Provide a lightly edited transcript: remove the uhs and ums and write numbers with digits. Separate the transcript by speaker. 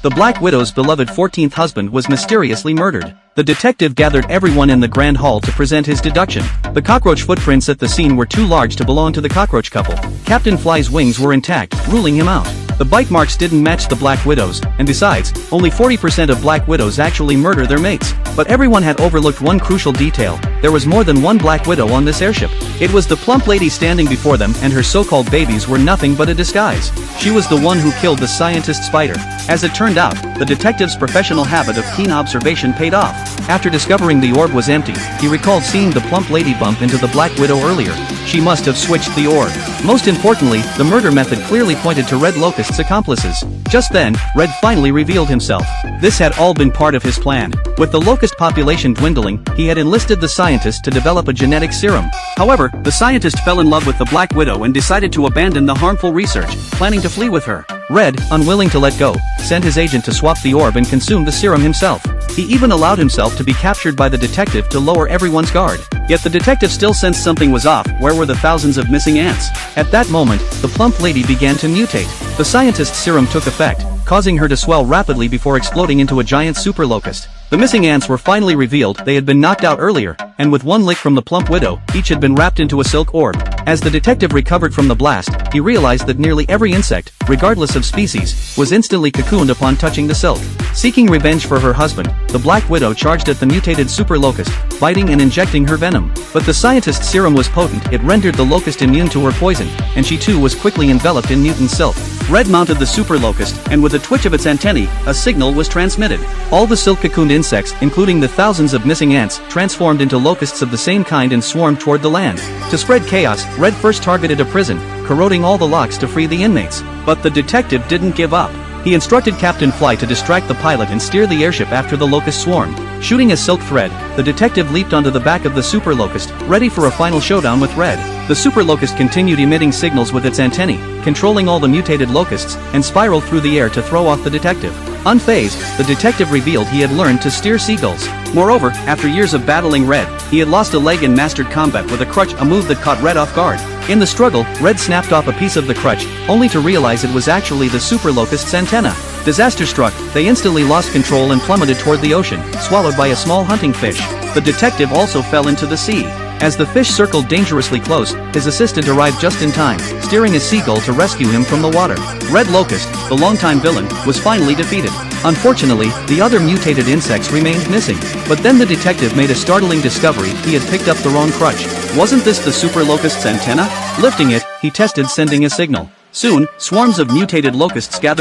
Speaker 1: The Black Widow's beloved 14th husband was mysteriously murdered. The detective gathered everyone in the grand hall to present his deduction. The cockroach footprints at the scene were too large to belong to the cockroach couple. Captain Fly's wings were intact, ruling him out. The bite marks didn't match the Black Widow's, and besides, only 40% of Black Widows actually murder their mates. But everyone had overlooked one crucial detail: there was more than one Black Widow on this airship. It was the plump lady standing before them, and her so-called babies were nothing but a disguise. She was the one who killed the scientist Spider. As it turned out, the detective's professional habit of keen observation paid off. After discovering the orb was empty, he recalled seeing the plump lady bump into the Black Widow earlier. She must have switched the orb. Most importantly, the murder method clearly pointed to Red Locust's accomplices. Just then, Red finally revealed himself. This had all been part of his plan. With the Locust population dwindling, he had enlisted the scientist to develop a genetic serum. However, the scientist fell in love with the Black Widow and decided to abandon the harmful research, planning to flee with her. Red, unwilling to let go, sent his agent to swap the orb and consume the serum himself. He even allowed himself to be captured by the detective to lower everyone's guard. Yet the detective still sensed something was off. Where were the thousands of missing ants? At that moment, the plump lady began to mutate. The scientist's serum took effect, causing her to swell rapidly before exploding into a giant super locust. The missing ants were finally revealed. They had been knocked out earlier, and with one lick from the plump widow, each had been wrapped into a silk orb. As the detective recovered from the blast, he realized that nearly every insect, regardless of species, was instantly cocooned upon touching the silk. Seeking revenge for her husband, the Black Widow charged at the mutated super locust, biting and injecting her venom. But the scientist's serum was potent. It rendered the locust immune to her poison, and she too was quickly enveloped in mutant silk. Red mounted the super locust, and with a twitch of its antennae, a signal was transmitted. All the silk-cocooned insects, including the thousands of missing ants, transformed into locusts of the same kind and swarmed toward the land. To spread chaos, Red first targeted a prison, corroding all the locks to free the inmates. But the detective didn't give up. He instructed Captain Fly to distract the pilot and steer the airship after the locust swarm. Shooting a silk thread, the detective leaped onto the back of the super locust, ready for a final showdown with Red. The super locust continued emitting signals with its antennae, controlling all the mutated locusts, and spiraled through the air to throw off the detective. Unfazed, the detective revealed he had learned to steer seagulls. Moreover, after years of battling Red, he had lost a leg in mastered combat with a crutch, a move that caught Red off guard. In the struggle, Red snapped off a piece of the crutch, only to realize it was actually the super locust's antenna. Disaster struck, they instantly lost control and plummeted toward the ocean, swallowed by a small hunting fish. The detective also fell into the sea. As the fish circled dangerously close, his assistant arrived just in time, steering a seagull to rescue him from the water. Red Locust, the longtime villain, was finally defeated. Unfortunately, the other mutated insects remained missing. But then the detective made a startling discovery: he had picked up the wrong crutch. Wasn't this the super locust's antenna? Lifting it, he tested sending a signal. Soon, swarms of mutated locusts gathered